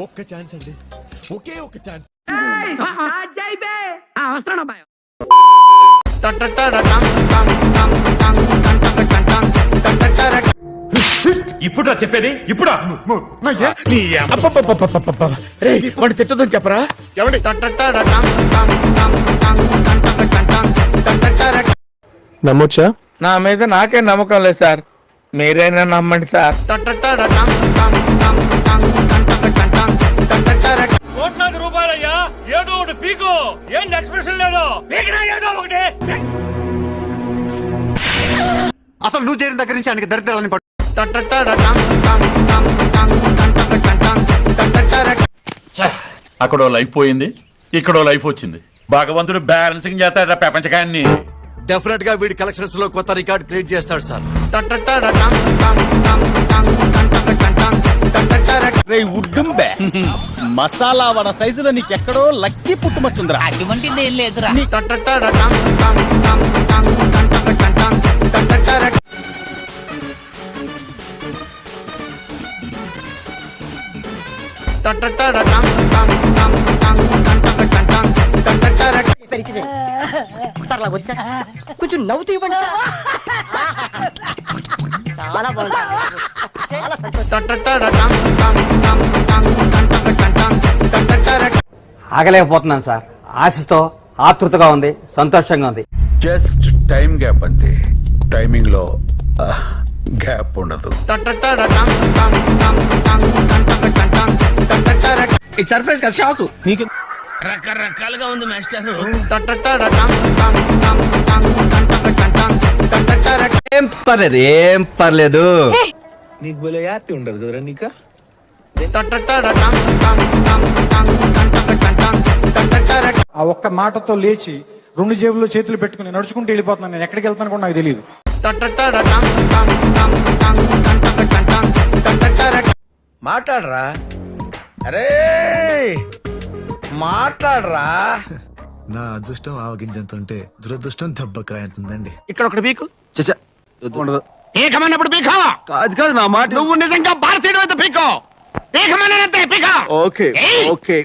ఒక్క ఛాన్స్ అండి, ఒకే ఒక్క ఛాన్స్. ఇప్పుడు చెప్పేది ఇప్పుడు వాడు తిట్టదని చెప్పరా? ఎవడి నమ్మొచ్చా? నా మీద నాకే నమ్మకం లేదు సార్, మీరైనా నమ్మండి సార్. 1,00,000 రూపాయలయ్యా, ఏదో ఒకటి పీకు. ఏంటి ఎక్స్ప్రెషన్ లేదు? ఏదో ఒకటి. అసలు నువ్వు చేరిన దగ్గర నుంచి ఆయనకి దరిద్రాలని పట్టు. అక్కడో లైఫ్ పోయింది, ఇక్కడో లైఫ్ వచ్చింది. భగవంతుడు బ్యాలెన్సింగ్ చేస్తాడు ప్రపంచకాన్ని. డెఫినెట్ గా వీడి కలెక్షన్స్ లో కొత్త రికార్డ్ క్రియేట్ చేస్తాడు సార్. మసాలా వడ సైజులో నీకెక్కడో లక్కీ పుట్టుమచ్చుందిరా. అటువంటిది ఏం లేదురా. కొంచెం నవ్వుతూ ఇవ్వండి. చాలా బాగుంది, చాలా ఆగలేకపోతున్నాను సార్. ఆశతో ఆతృతగా ఉంది, సంతోషంగా ఉంది. జస్ట్ టైం గ్యాప్ అంతే. టైమింగ్ లో గ్యాప్ ఉండదు. ఇది సర్ప్రైజ్ కదా, షాక్. నీకు రకరకాలుగా ఉంది మాస్టర్. ఏం పర్లేదు. నీకు భలే హ్యాపీ ఉండదు కదరా నీకు. ఆ ఒక్క మాటతో లేచి 2 జేబుల్లో చేతులు పెట్టుకుని నడుచుకుంటూ వెళ్ళిపోతున్నాను. నేను ఎక్కడికి వెళ్తాను కూడా నాకు తెలియదు. మాట్లాడరా, అరే మాట్లాడరా. నా అదృష్టం ఆవగింజంత ఉంటే దురదృష్టం దెబ్బకాయంతుందండి. ఇక్కడ ఒకటి పీకు. పీకమన్నప్పుడు పీకో. కాదు కాదు, నా మాట. నువ్వు నిజంగా భారతీయుడు అయితే పీకో. పీకమన్నంతే పీకో. Okay okay.